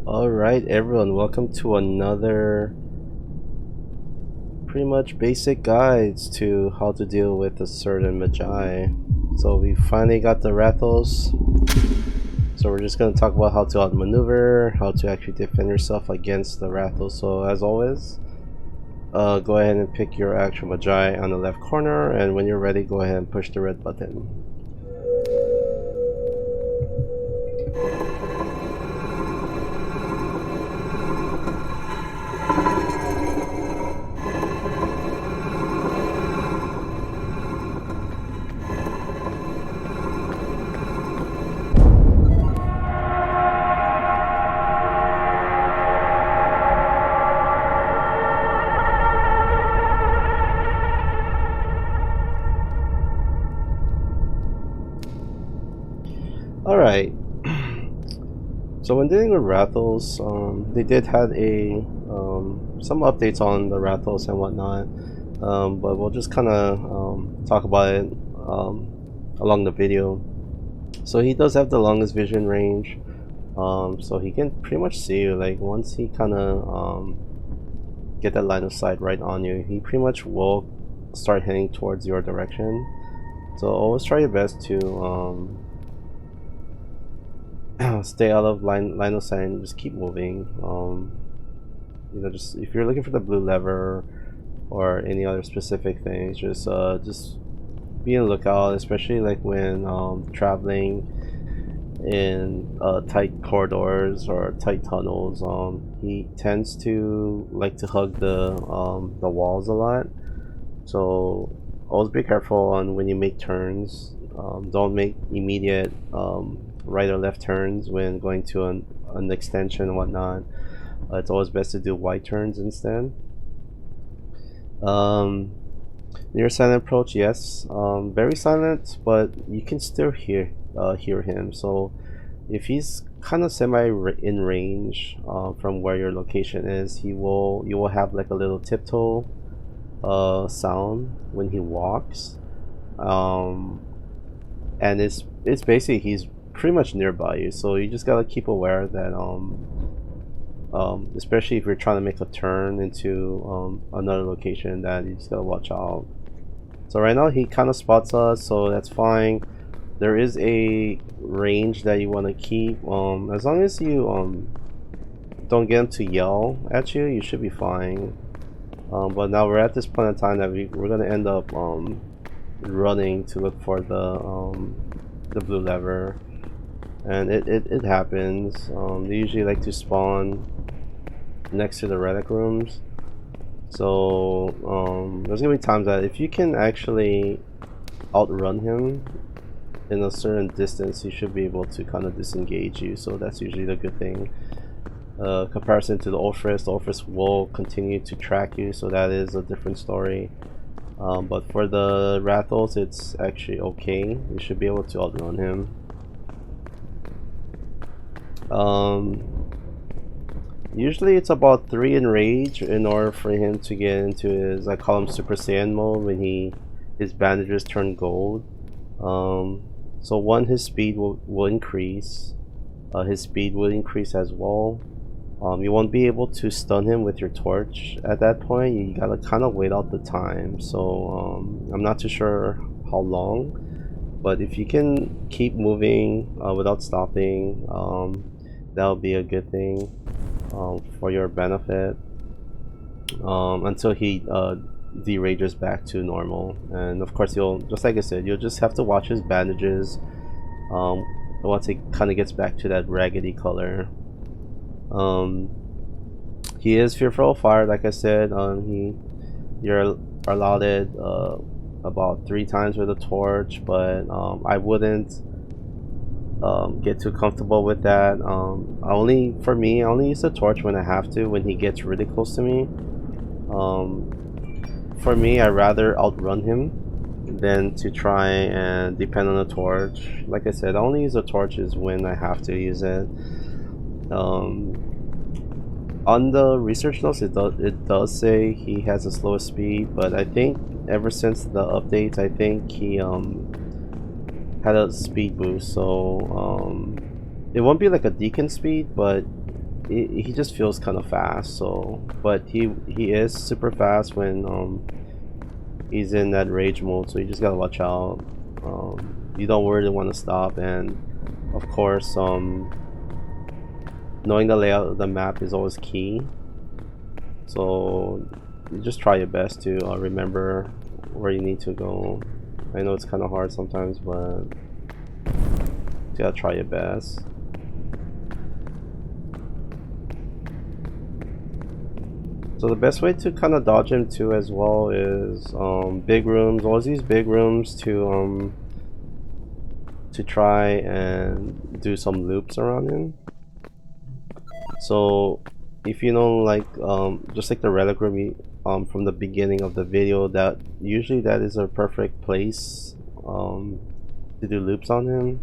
Alright everyone, welcome to another pretty much basic guides to how to deal with a certain Magi. So we finally got the Rathos. So we're just going to talk about how to outmaneuver, how to actually defend yourself against the Rathos. So as always, go ahead and pick your actual Magi on the left corner, and when you're ready, go ahead and push the red button. Alright, so when dealing with Rathos, they did have some updates on the Rathos and whatnot, but we'll just kind of talk about it along the video. So he does have the longest vision range, so he can pretty much see you. Like once he kind of get that line of sight right on you, he pretty much will start heading towards your direction. So always try your best to stay out of line of sight and just keep moving. You know, just if you're looking for the blue lever or any other specific things, just be on the lookout, especially like when traveling in tight corridors or tight tunnels. He tends to like to hug the walls a lot, so always be careful on when you make turns. Don't make immediate right or left turns when going to an extension and whatnot. It's always best to do wide turns instead. Near silent approach, yes, very silent, but you can still hear him. So if he's kind of semi in range from where your location is, you will have like a little tiptoe sound when he walks, and it's basically he's pretty much nearby you. So you just gotta keep aware that especially if you're trying to make a turn into another location, that you just gotta watch out. So right now he kind of spots us, so that's fine. There is a range that you want to keep. As long as you don't get him to yell at you, you should be fine. But now we're at this point in time that we're gonna end up running to look for the blue lever, and it happens. They usually like to spawn next to the relic rooms. So there's gonna be times that if you can actually outrun him in a certain distance, he should be able to kind of disengage you. So that's usually the good thing. Comparison to the Ulfris will continue to track you, so that is a different story. But for the Rathos, it's actually okay. You should be able to outrun him. Usually it's about 3 in rage in order for him to get into his, I call him Super Saiyan mode, when his bandages turn gold. So one, his speed will increase. His speed will increase as well. You won't be able to stun him with your torch at that point. You gotta kind of wait out the time. So I'm not too sure how long, but if you can keep moving without stopping, that'll be a good thing for your benefit, until he derages back to normal. And of course, you'll, just like I said, you'll just have to watch his bandages once he kind of gets back to that raggedy color. He is fearful of fire, like I said. You're allotted about 3 times with a torch, but I wouldn't get too comfortable with that. For me, I only use the torch when I have to, when he gets really close to me. For me, I'd rather outrun him than to try and depend on the torch. Like I said, I only use the torches when I have to use it. On the research notes, it does say he has the slowest speed, but I think ever since the updates, I think he had a speed boost, so it won't be like a Deacon speed, but he just feels kind of fast. So, but he is super fast when he's in that rage mode. So you just gotta watch out. You don't really want to stop, and of course, knowing the layout of the map is always key. So you just try your best to remember where you need to go. I know it's kind of hard sometimes, but you gotta try your best. So the best way to kind of dodge him too as well is big rooms. Always use big rooms to try and do some loops around him. So if you know, like just like the relic room from the beginning of the video, that usually that is a perfect place to do loops on him.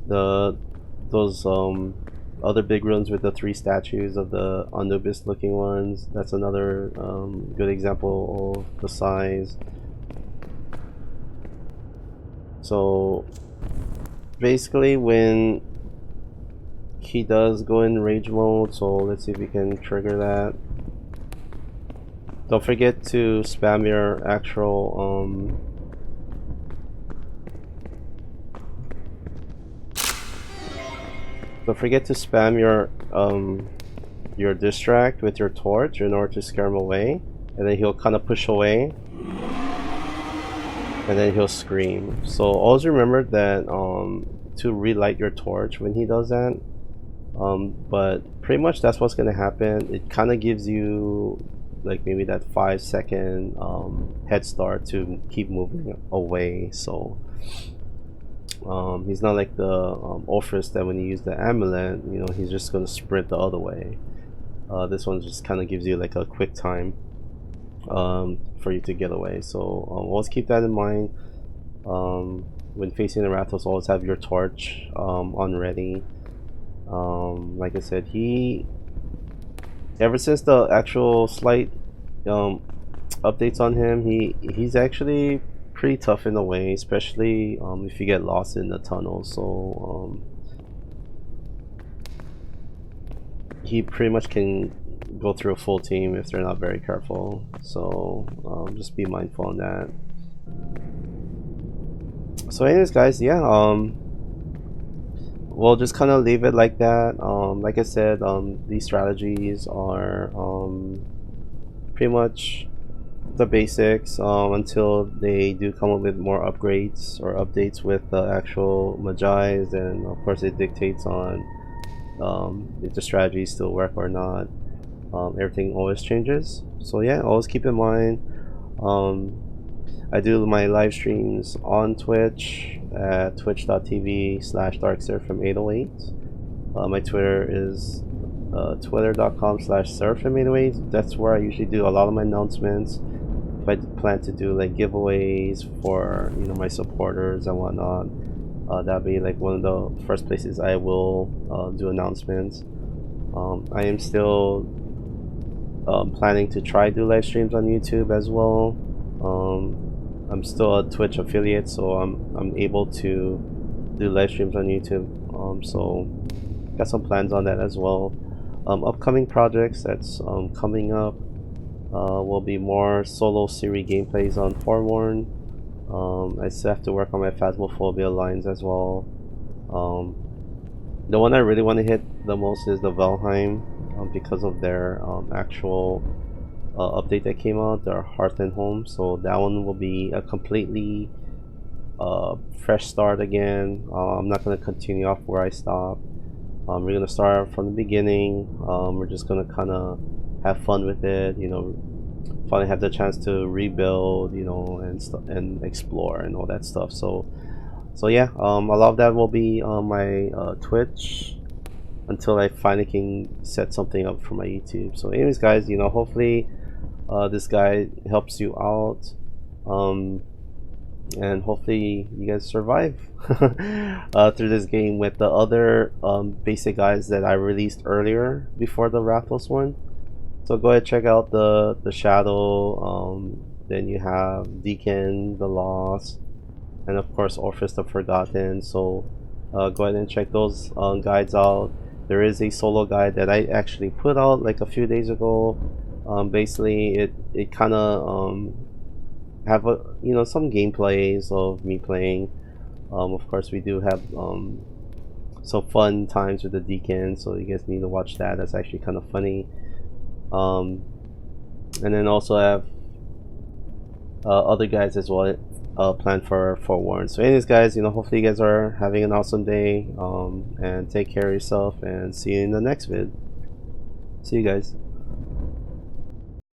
Those other big rooms with the 3 statues of the Anubis looking ones, that's another good example of the size. So basically when he does go in rage mode, so let's see if we can trigger that. Don't forget to spam your actual don't forget to spam your distract with your torch in order to scare him away, and then he'll kind of push away, and then he'll scream. So always remember that to relight your torch when he does that. But pretty much that's what's gonna happen. It kind of gives you like maybe that 5-second head start to keep moving away. So he's not like the Orpheus that when you use the amulet, you know, he's just gonna sprint the other way. This one just kind of gives you like a quick time for you to get away. So always keep that in mind. When facing the Rathos, always have your torch on ready. Like I said, ever since the actual slight updates on him, he's actually pretty tough in a way, especially if you get lost in the tunnel. So he pretty much can go through a full team if they're not very careful. So just be mindful on that. So anyways guys, yeah, we'll just kind of leave it like that. Like I said, these strategies are pretty much the basics until they do come up with more upgrades or updates with the actual Magi's, and of course it dictates on if the strategies still work or not. Everything always changes, so yeah, always keep in mind. I do my live streams on Twitch at twitch.tv/darkseraphim808. My Twitter is twitter.com/seraphim808. That's where I usually do a lot of my announcements. If I plan to do like giveaways for, you know, my supporters and whatnot, that'll be like one of the first places I will do announcements. I am still planning to try do live streams on YouTube as well. I'm still a Twitch affiliate, so I'm able to do live streams on YouTube. So got some plans on that as well. Upcoming projects that's coming up will be more solo series gameplays on Forewarned. I still have to work on my Phasmophobia lines as well. The one I really want to hit the most is the Valheim, because of their actual update that came out, their Hearth and Home. So that one will be a completely fresh start again. I'm not going to continue off where I stopped. We're going to start from the beginning. We're just going to kind of have fun with it, you know, finally have the chance to rebuild, you know, and explore and all that stuff. So yeah, a lot of that will be on my Twitch until I finally can set something up for my YouTube. So anyways guys, you know, hopefully this guy helps you out, and hopefully you guys survive through this game with the other basic guys that I released earlier before the Rathos one. So go ahead, check out the Shadow, then you have Deacon, the Lost, and of course Orpheus the Forgotten. So go ahead and check those guides out. There is a solo guide that I actually put out like a few days ago. Basically, it kind of have a some gameplays of me playing. Of course, we do have some fun times with the deacon, so you guys need to watch that. That's actually kind of funny. Um, and then also have other guys as well planned for Forewarned. So anyways guys, hopefully you guys are having an awesome day, and take care of yourself, and see you in the next vid. See you guys.